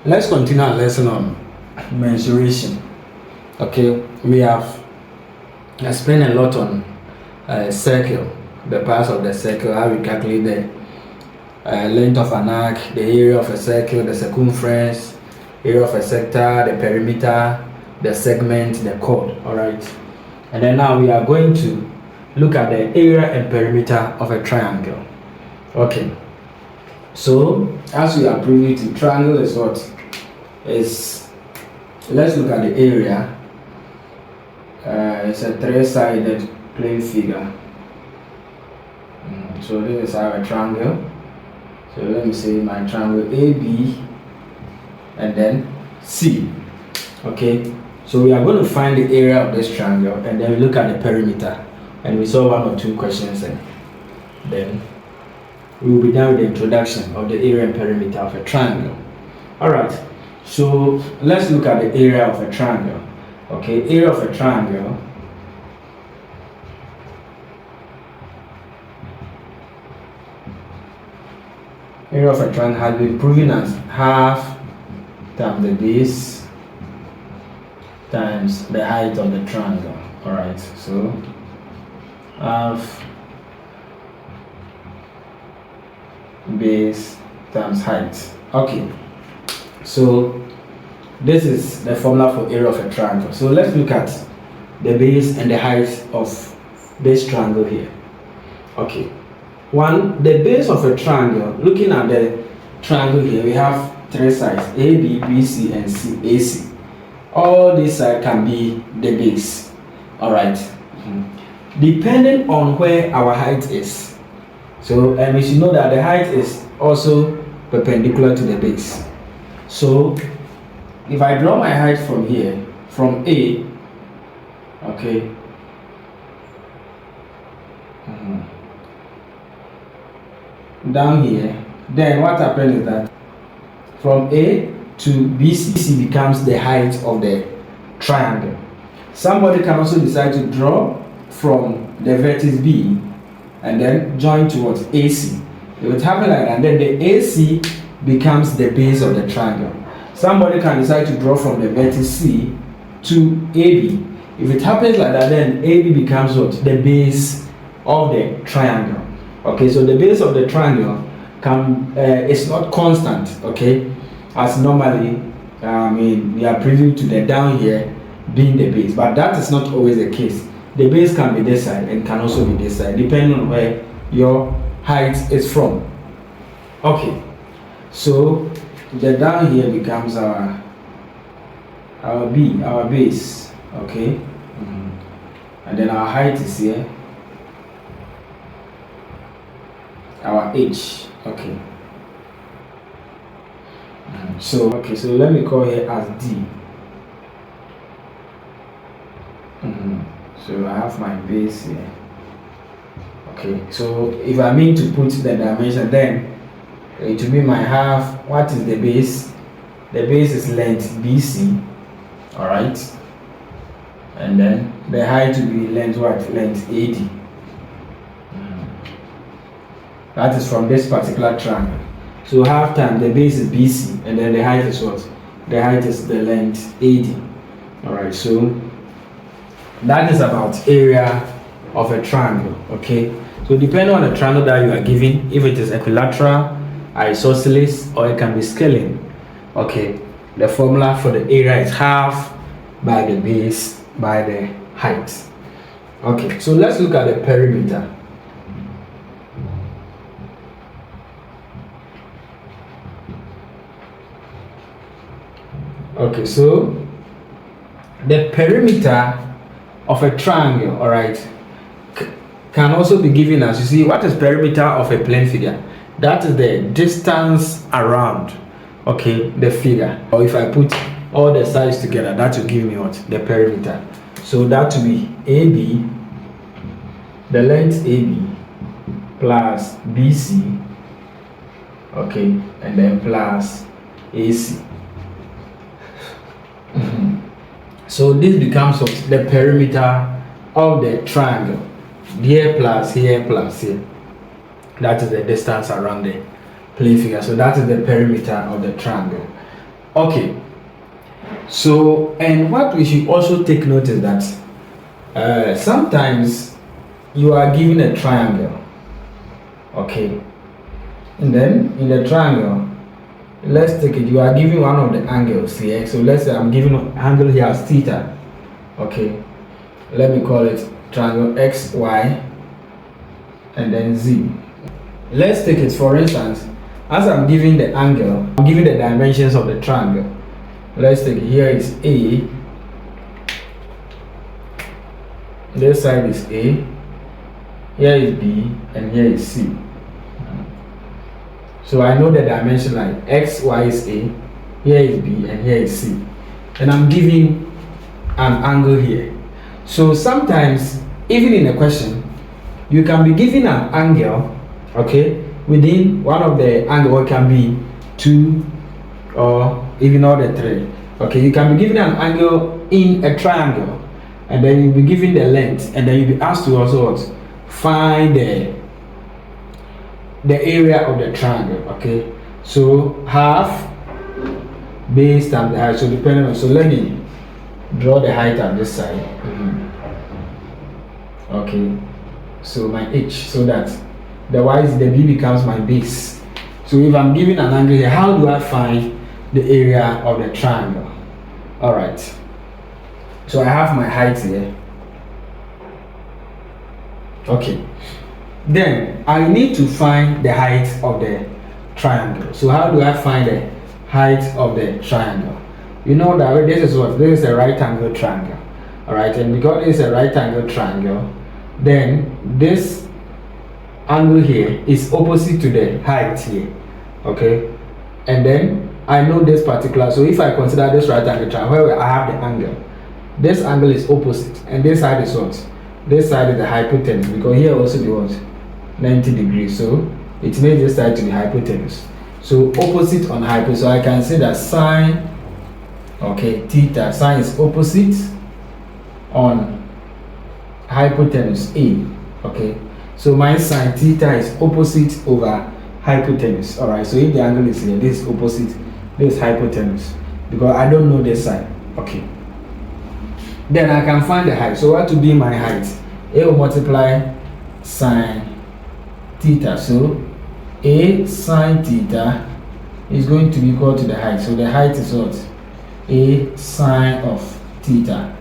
Let's continue our lesson on mensuration. Okay, we have explained a lot on circle, the parts of the circle, how we calculate the length of an arc, the area of a circle, the circumference, area of a sector, the perimeter, the segment, the chord. All right, and then now we are going to look at the area and perimeter of a triangle. Okay, so as we are privy to, triangle is what is, let's look at the area. It's a three-sided plane figure. So this is our triangle. So let me say my triangle AB and then C. Okay, so we are going to find the area of this triangle and then we look at the perimeter, and we saw 1 or 2 questions, and then we will be done with the introduction of the area and perimeter of a triangle. All right, so let's look at the area of a triangle. Okay, area of a triangle has been proven as half times the base times the height of the triangle. All right, so half base times height. Okay, so this is the formula for area of a triangle. So let's look at the base and the height of this triangle here. Okay, the base of a triangle, looking at the triangle here, we have 3 sides, A, B, B, C, and C, AC. All these sides can be the base. All right, depending on where our height is. So, and we should know that the height is also perpendicular to the base. So if I draw my height from here, from A, okay, down here, then what happens is that from A to BC becomes the height of the triangle. Somebody can also decide to draw from the vertex B and then join towards AC. It would happen like that, and then the AC becomes the base of the triangle. Somebody can decide to draw from the vertex C to AB. If it happens like that, then AB becomes what? The base of the triangle. Okay, so the base of the triangle is not constant, okay, as normally we are privy to the down here being the base, but that is not always the case. The base can be this side and can also be this side, depending on where your height is from. Okay, so the down here becomes our B, our base, okay, and then our height is here, our H, okay. So let me call here as D. So I have my base here. Okay, so if I mean to put the dimension, then it will be my half. What is the base? The base is length BC, all right, and then the height will be length what? Length AD. That is from this particular triangle. So half times the base is BC, and then the height is what? The height is the length AD. All right, so that is about area of a triangle. Okay, so depending on the triangle that you are given, if it is equilateral, isosceles, or it can be scaling, okay, the formula for the area is half by the base by the height. Okay, so let's look at the perimeter. Okay, so the perimeter of a triangle, all right, can also be given as, you see, what is perimeter of a plane figure? That is the distance around, okay, the figure. Or if I put all the sides together, that will give me what? The perimeter. So that will be AB, the length AB plus BC, okay, and then plus AC. So this becomes what? The perimeter of the triangle. Here plus here plus here. That is the distance around the plane figure. So that is the perimeter of the triangle. Okay, so and what we should also take note is that sometimes you are given a triangle, okay, and then in the triangle, let's take it, you are given one of the angles here. So let's say I'm giving an angle here as theta, okay, let me call it triangle x, y, and then z. Let's take it, for instance, as I'm giving the angle, I'm giving the dimensions of the triangle. Let's take it, here is A, this side is A, here is B, and here is C. So I know the dimension like x, y is A, here is B, and here is C. And I'm giving an angle here. So sometimes, even in a question, you can be given an angle, okay, within one of the angles, it can be 2 or even all the 3. Okay, you can be given an angle in a triangle, and then you'll be given the length, and then you'll be asked to also what? Find the area of the triangle. Okay, so half base times the height. So depending on, so let me draw the height on this side. Okay, so my h, so that the y is the b becomes my base. So if I'm giving an angle here, how do I find the area of the triangle? All right, so I have my height here. Okay, then I need to find the height of the triangle. So how do I find the height of the triangle? You know that this is what? This is a right angle triangle. All right, and because it's a right angle triangle, then this angle here is opposite to the height here. Okay, and then I know this particular, so if I consider this right angle triangle where I have the angle, this angle is opposite, and this side is what? This side is the hypotenuse, because here also the what? 90 degrees, so it makes this side to be hypotenuse. So opposite on hypotenuse, so I can say that sine, okay, theta, sine is opposite on hypotenuse A. Okay, so my sine theta is opposite over hypotenuse. All right, so if the angle is here, this is opposite, this is hypotenuse, because I don't know this side. Okay, then I can find the height. So what will be my height? A will multiply sine theta, so A sine theta is going to be equal to the height. So the height is what? A sine of theta.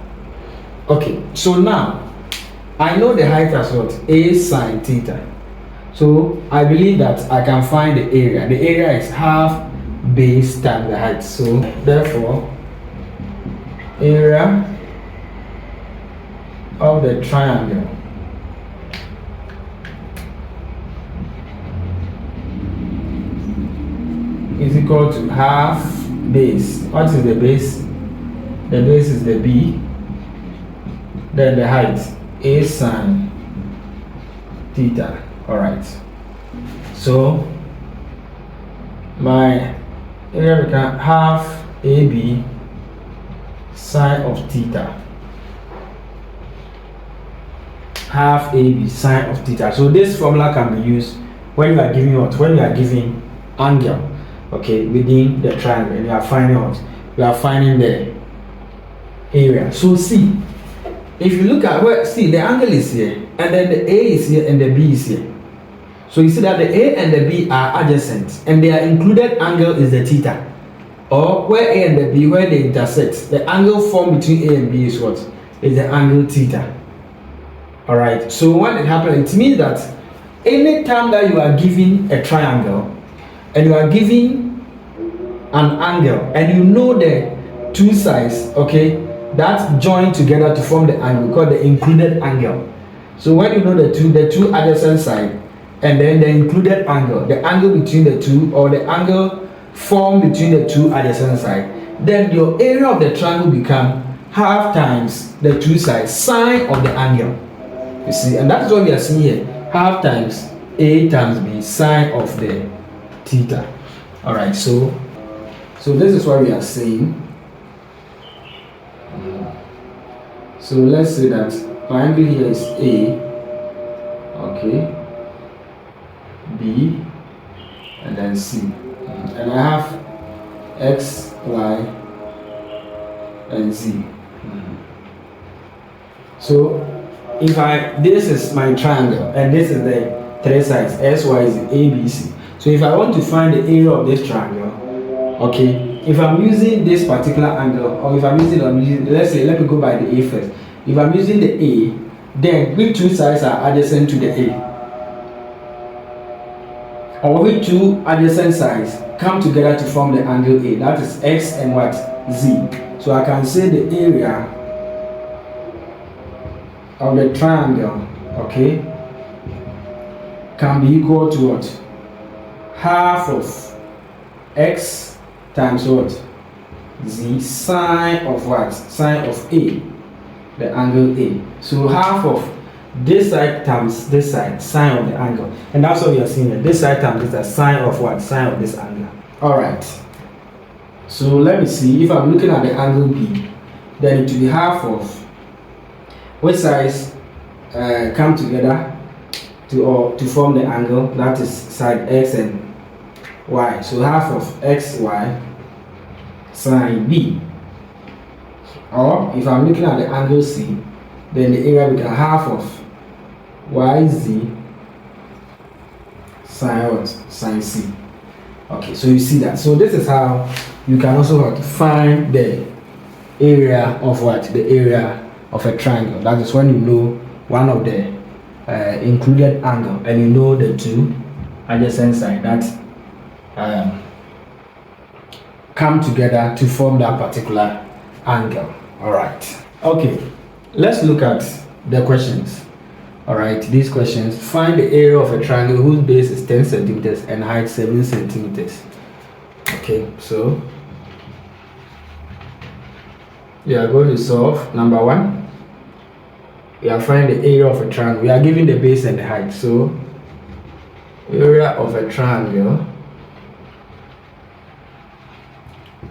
Okay, so now I know the height as what? A sine theta. So I believe that I can find the area. The area is half base times the height. So therefore, area of the triangle is equal to half base. What is the base? The base is the B. Then the height, A sine theta. Alright. So my area becomes half AB sine of theta. Half AB sine of theta. So this formula can be used when you are giving what? When you are giving angle, okay, within the triangle, and you are finding what? You are finding the area. So see, if you look at where, see, the angle is here, and then the A is here, and the B is here. So you see that the A and the B are adjacent, and their included angle is the theta. Or where A and the B, where they intersect, the angle formed between A and B is what? Is the angle theta. Alright, so when it happens, it means that any time that you are given a triangle, and you are giving an angle, and you know the two sides, okay, that join together to form the angle called the included angle. So when you know the two adjacent sides, and then the included angle, the angle between the two, or the angle formed between the two adjacent sides, then your area of the triangle become half times the two sides sine of the angle. You see, and that's what we are seeing here. Half times A times B sine of the theta. Alright, so this is what we are saying. So let's say that my angle here is A, okay, B, and then C, and I have X, Y, and Z. So if this is my triangle and this is the three sides, S, Y, Z, A, B, C. So if I want to find the area of this triangle, okay, if I'm using this particular angle, or if I'm using, let's say, let me go by the A first. If I'm using the A, then which two sides are adjacent to the A? Or which two adjacent sides come together to form the angle A? That is X and what? Z. So I can say the area of the triangle, okay, can be equal to what? Half of X times what? Z, sine of what? Sine of A, the angle A. So half of this side times this side, sine of the angle. And that's what we are seeing here. This side times this side, sine of what? Sine of this angle. Alright. So let me see. If I'm looking at the angle B, then it will be half of which sides come together to form the angle, that is side X and Y. So half of XY sine B. Or if I'm looking at the angle C, then the area becomes half of YZ sine what? Sine C. Okay, so you see that. So this is how you can also find the area of what? The area of a triangle. That is when you know one of the included angle and you know the two adjacent sides that come together to form that particular angle. All right. Okay, let's look at the questions. All right, these questions. Find the area of a triangle whose base is 10 centimeters and height 7 centimeters. Okay, so we are going to solve number 1. We are finding the area of a triangle. We are given the base and the height. So area of a triangle,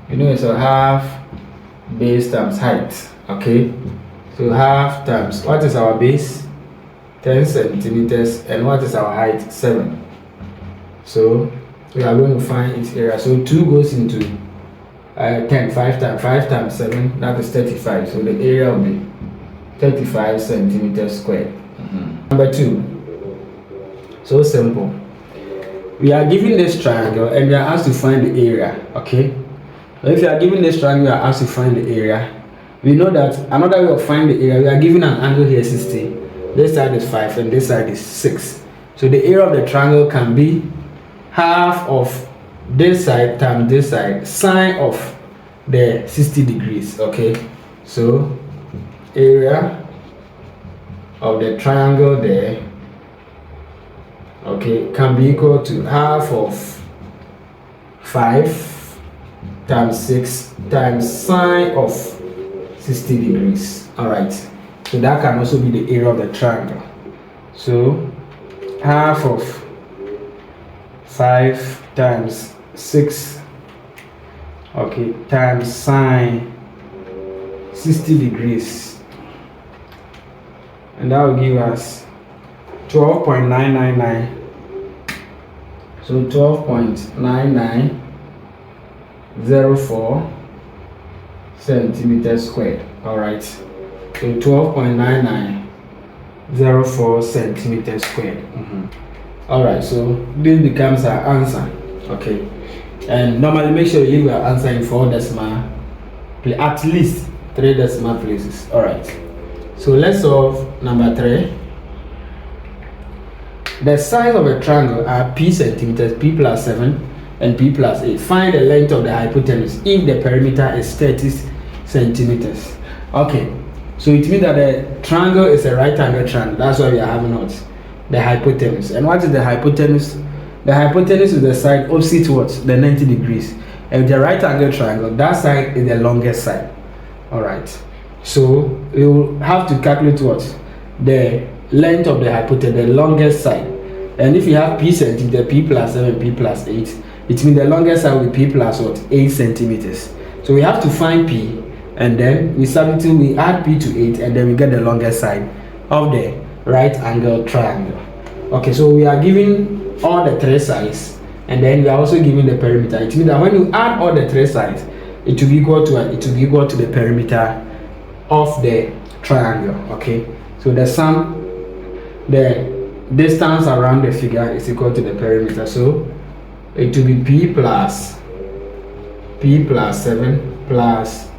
you know, it's a half base times height. Okay, so half times what is our base? 10 centimeters, and what is our height? 7. So we are going to find its area. So 2 goes into 10, 5 times 7, that is 35. So the area will be 35 centimeters squared. Number 2. So simple. We are given this triangle and we are asked to find the area. Okay. So if you are given this triangle, we are asked to find the area. We know that another way of finding the area, we are given an angle here 60. This side is 5 and this side is 6. So the area of the triangle can be half of this side times this side, sine of the 60 degrees. Okay, so area of the triangle there, okay, can be equal to half of 5 times 6 times sine of 60 degrees. All right, so that can also be the area of the triangle. So half of 5 times 6, okay, times sine 60 degrees, and that will give us 12.999. So 12.9904 centimeters squared. All right, so 12.9904 centimeters squared. All right, so this becomes our answer. Okay, and normally make sure you leave your answer in 4 decimal place, at least 3 decimal places. All right, so let's solve number 3. The sides of a triangle are p centimeters, p plus 7 and p plus 8. Find the length of the hypotenuse if the perimeter is 30 centimeters. Okay, so it means that the triangle is a right angle triangle. That's why we are having what? The hypotenuse. And what is the hypotenuse? The hypotenuse is the side opposite what? The 90 degrees. And the right angle triangle, that side is the longest side. All right, so we will have to calculate what? The length of the hypotenuse, the longest side. And if you have p centimeter, p plus 7, p plus 8, it means the longest side will be p plus what? 8 centimeters. So we have to find p, and then we substitute, we add p to 8, and then we get the longest side of the right angle triangle. Okay, so we are given all the 3 sides and then we are also given the perimeter. It means that when you add all the three sides, it will be equal to the perimeter of the triangle. Okay, so the distance around the figure is equal to the perimeter, so it will be p plus 7 plus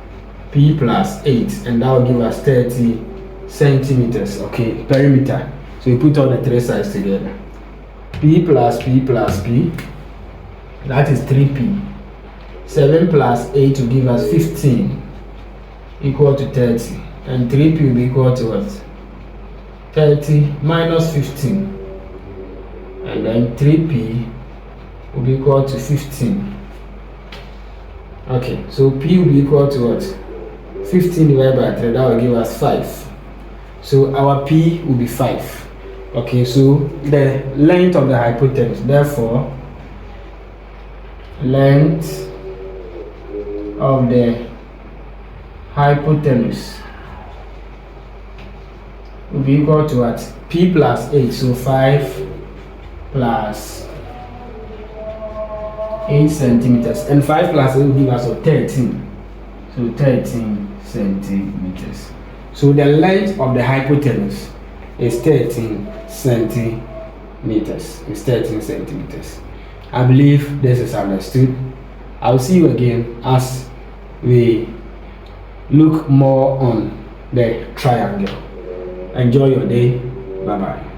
p plus 8, and that will give us 30 centimeters. Okay, perimeter. So we put all the three sides together. P plus p plus p, that is 3p. 7 plus 8 will give us 15, equal to 30, and 3p will be equal to what? 30 minus 15, and then 3p will be equal to 15. Okay, so p will be equal to what? 15 divided by 3, that will give us 5. So our p will be 5. Okay, so the length of the hypotenuse, therefore length of the hypotenuse will be equal to what? P plus 8, so 5 plus 8 centimeters, and 5 plus 8 will give us 13, so 13 centimeters. So the length of the hypotenuse is 13 centimeters. I believe this is understood. I'll see you again as we look more on the triangle. Enjoy your day. Bye bye.